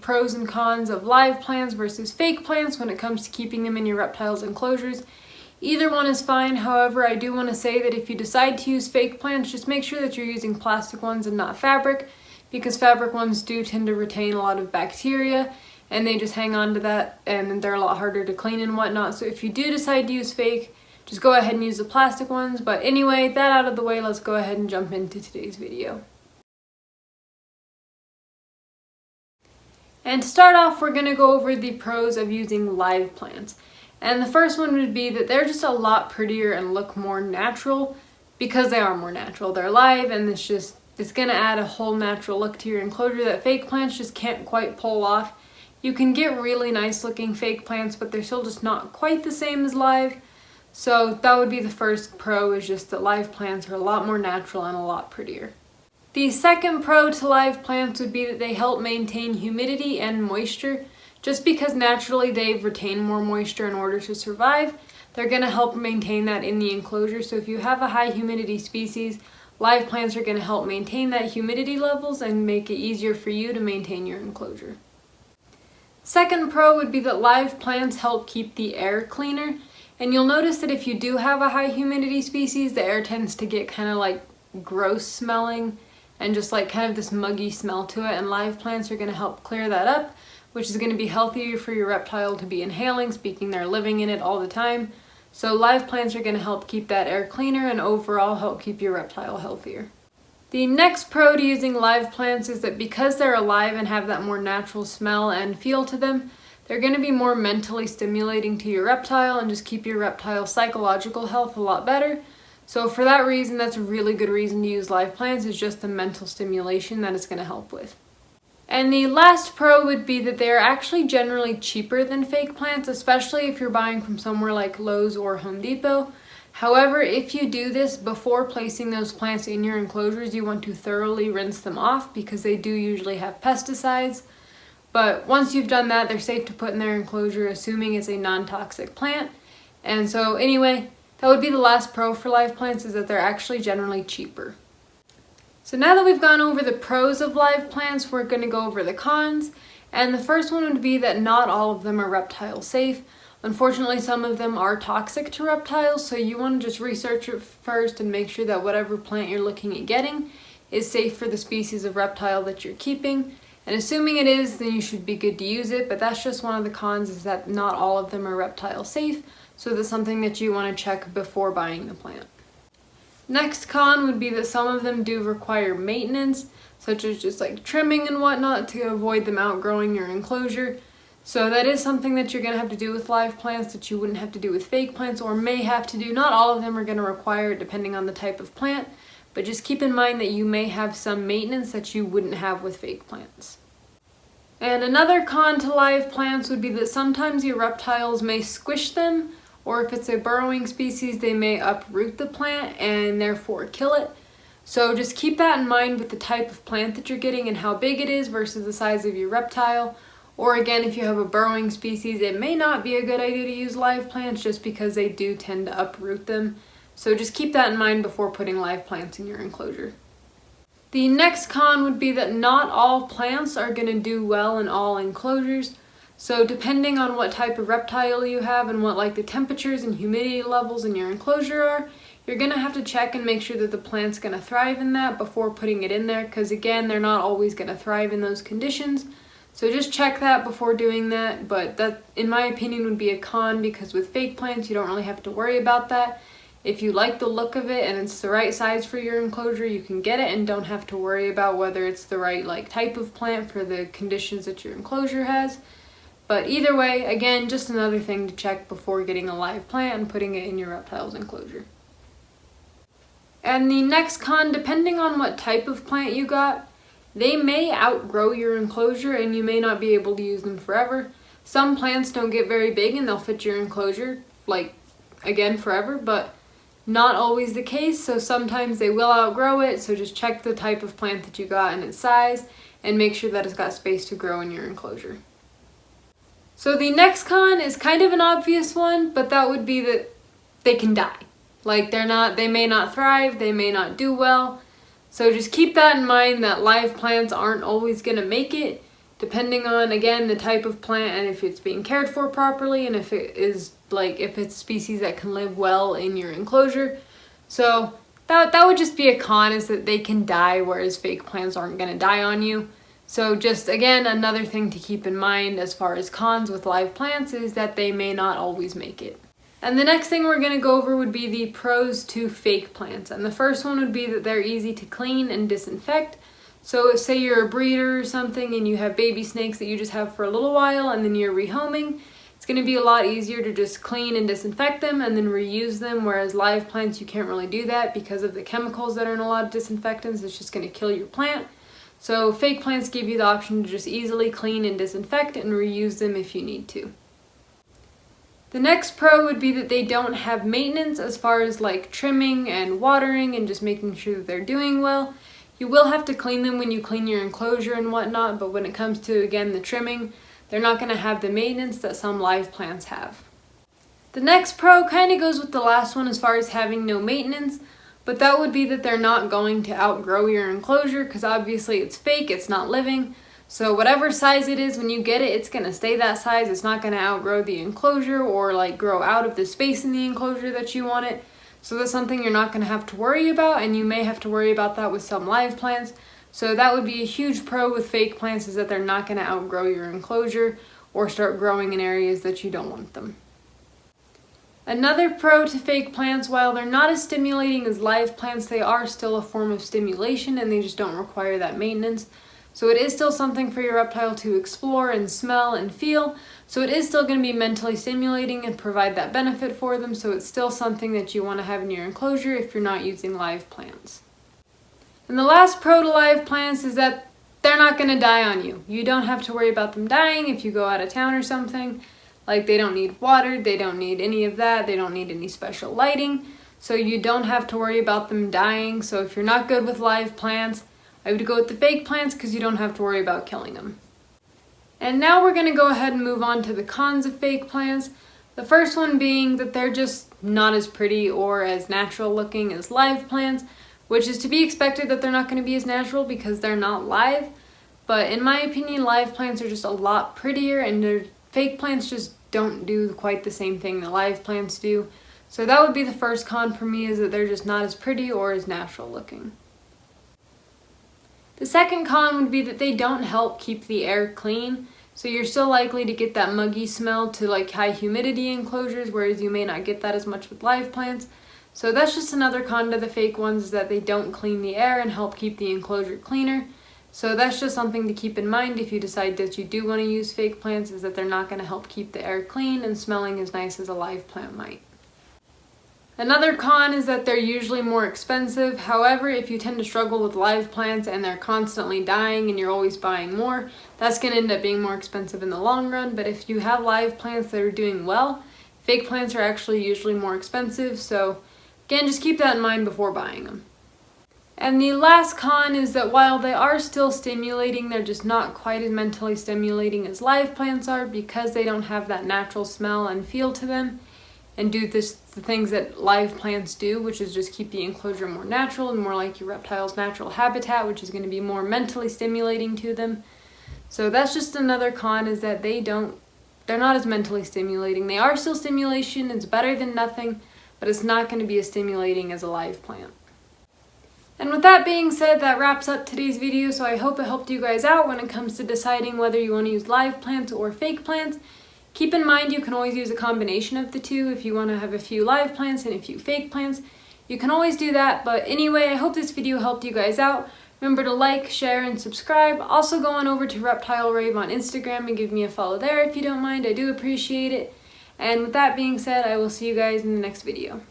pros and cons of live plants versus fake plants when it comes to keeping them in your reptiles' enclosures. Either one is fine. However, I do want to say that if you decide to use fake plants, just make sure that you're using plastic ones and not fabric, because fabric ones do tend to retain a lot of bacteria and they just hang on to that and they're a lot harder to clean and whatnot. So if you do decide to use fake, just go ahead and use the plastic ones. But anyway, that out of the way, let's go ahead and jump into today's video. And to start off, we're going to go over the pros of using live plants. And the first one would be that they're just a lot prettier and look more natural because they are more natural. They're live and it's going to add a whole natural look to your enclosure that fake plants just can't quite pull off. You can get really nice looking fake plants, but they're still just not quite the same as live. So that would be the first pro, is just that live plants are a lot more natural and a lot prettier. The second pro to live plants would be that they help maintain humidity and moisture. Just because naturally they retain more moisture in order to survive, they're going to help maintain that in the enclosure. So if you have a high humidity species, live plants are going to help maintain that humidity levels and make it easier for you to maintain your enclosure. Second pro would be that live plants help keep the air cleaner. And you'll notice that if you do have a high humidity species, the air tends to get kind of like gross smelling and just like kind of this muggy smell to it, and live plants are going to help clear that up, which is going to be healthier for your reptile to be inhaling, speaking they're living in it all the time. So live plants are going to help keep that air cleaner and overall help keep your reptile healthier. The next pro to using live plants is that because they're alive and have that more natural smell and feel to them, they're going to be more mentally stimulating to your reptile and just keep your reptile's psychological health a lot better. So for that reason, that's a really good reason to use live plants, is just the mental stimulation that it's going to help with. And the last pro would be that they're actually generally cheaper than fake plants, especially if you're buying from somewhere like Lowe's or Home Depot. However, if you do this before placing those plants in your enclosures, you want to thoroughly rinse them off because they do usually have pesticides. But once you've done that, they're safe to put in their enclosure, assuming it's a non-toxic plant. And so anyway, that would be the last pro for live plants, is that they're actually generally cheaper. So now that we've gone over the pros of live plants, we're going to go over the cons. And the first one would be that not all of them are reptile safe. Unfortunately, some of them are toxic to reptiles, so you want to just research it first and make sure that whatever plant you're looking at getting is safe for the species of reptile that you're keeping. And assuming it is, then you should be good to use it, but that's just one of the cons, is that not all of them are reptile safe, so that's something that you want to check before buying the plant. Next con would be that some of them do require maintenance, such as just like trimming and whatnot to avoid them outgrowing your enclosure. So that is something that you're going to have to do with live plants that you wouldn't have to do with fake plants, or may have to do. Not all of them are going to require it depending on the type of plant, but just keep in mind that you may have some maintenance that you wouldn't have with fake plants. And another con to live plants would be that sometimes your reptiles may squish them, or if it's a burrowing species, they may uproot the plant and therefore kill it. So just keep that in mind with the type of plant that you're getting and how big it is versus the size of your reptile. Or again, if you have a burrowing species, it may not be a good idea to use live plants just because they do tend to uproot them. So just keep that in mind before putting live plants in your enclosure. The next con would be that not all plants are going to do well in all enclosures. So depending on what type of reptile you have and what like the temperatures and humidity levels in your enclosure are, you're going to have to check and make sure that the plant's going to thrive in that before putting it in there, because again, they're not always going to thrive in those conditions. So just check that before doing that, but that, in my opinion, would be a con, because with fake plants, you don't really have to worry about that. If you like the look of it and it's the right size for your enclosure, you can get it and don't have to worry about whether it's the right like type of plant for the conditions that your enclosure has. But either way, again, just another thing to check before getting a live plant and putting it in your reptile's enclosure. And the next con, depending on what type of plant you got, they may outgrow your enclosure and you may not be able to use them forever. Some plants don't get very big and they'll fit your enclosure, like, again, forever, but not always the case. So sometimes they will outgrow it, so just check the type of plant that you got and its size and make sure that it's got space to grow in your enclosure. So the next con is kind of an obvious one, but that would be that they can die. Like they may not thrive, they may not do well. So just keep that in mind, that live plants aren't always going to make it. depending on, again, the type of plant and if it's being cared for properly, and if it's a species that can live well in your enclosure. So that would just be a con, is that they can die, whereas fake plants aren't going to die on you. So just, again, another thing to keep in mind as far as cons with live plants is that they may not always make it. And the next thing we're going to go over would be the pros to fake plants. And the first one would be that they're easy to clean and disinfect. So say you're a breeder or something and you have baby snakes that you just have for a little while and then you're rehoming, it's going to be a lot easier to just clean and disinfect them and then reuse them, whereas live plants you can't really do that because of the chemicals that are in a lot of disinfectants. It's just going to kill your plant. So fake plants give you the option to just easily clean and disinfect and reuse them if you need to. The next pro would be that they don't have maintenance as far as like trimming and watering and just making sure that they're doing well. You will have to clean them when you clean your enclosure and whatnot, but when it comes to, again, the trimming, they're not going to have the maintenance that some live plants have. The next pro kind of goes with the last one as far as having no maintenance, but that would be that they're not going to outgrow your enclosure, because obviously it's fake, it's not living. So whatever size it is when you get it, it's going to stay that size. It's not going to outgrow the enclosure or like grow out of the space in the enclosure that you want it. So that's something you're not going to have to worry about, and you may have to worry about that with some live plants. So that would be a huge pro with fake plants, is that they're not going to outgrow your enclosure or start growing in areas that you don't want them. Another pro to fake plants, while they're not as stimulating as live plants, they are still a form of stimulation and they just don't require that maintenance. So it is still something for your reptile to explore and smell and feel. So it is still going to be mentally stimulating and provide that benefit for them. So it's still something that you want to have in your enclosure if you're not using live plants. And the last pro to live plants is that they're not going to die on you. You don't have to worry about them dying if you go out of town or something. Like, they don't need water, they don't need any of that, they don't need any special lighting. So you don't have to worry about them dying. So if you're not good with live plants, I would go with the fake plants because you don't have to worry about killing them. And now we're going to go ahead and move on to the cons of fake plants. The first one being that they're just not as pretty or as natural looking as live plants, which is to be expected that they're not going to be as natural because they're not live. But in my opinion, live plants are just a lot prettier, and fake plants just don't do quite the same thing that live plants do. So that would be the first con for me, is that they're just not as pretty or as natural looking. The second con would be that they don't help keep the air clean. So you're still likely to get that muggy smell to like high humidity enclosures, whereas you may not get that as much with live plants. So that's just another con to the fake ones, is that they don't clean the air and help keep the enclosure cleaner. So that's just something to keep in mind if you decide that you do want to use fake plants, is that they're not going to help keep the air clean and smelling as nice as a live plant might. Another con is that they're usually more expensive. However, if you tend to struggle with live plants and they're constantly dying and you're always buying more, that's going to end up being more expensive in the long run. But if you have live plants that are doing well, fake plants are actually usually more expensive. So again, just keep that in mind before buying them. And the last con is that while they are still stimulating, they're just not quite as mentally stimulating as live plants are, because they don't have that natural smell and feel to them and do the things that live plants do, which is just keep the enclosure more natural and more like your reptile's natural habitat, which is going to be more mentally stimulating to them. So that's just another con, is that they're not as mentally stimulating. They are still stimulation, it's better than nothing, but it's not going to be as stimulating as a live plant. And with that being said, that wraps up today's video, so I hope it helped you guys out when it comes to deciding whether you want to use live plants or fake plants. Keep in mind you can always use a combination of the two. If you want to have a few live plants and a few fake plants, you can always do that. But anyway, I hope this video helped you guys out. Remember to like, share, and subscribe. Also go on over to Reptile Rave on Instagram and give me a follow there if you don't mind. I do appreciate it. And with that being said, I will see you guys in the next video.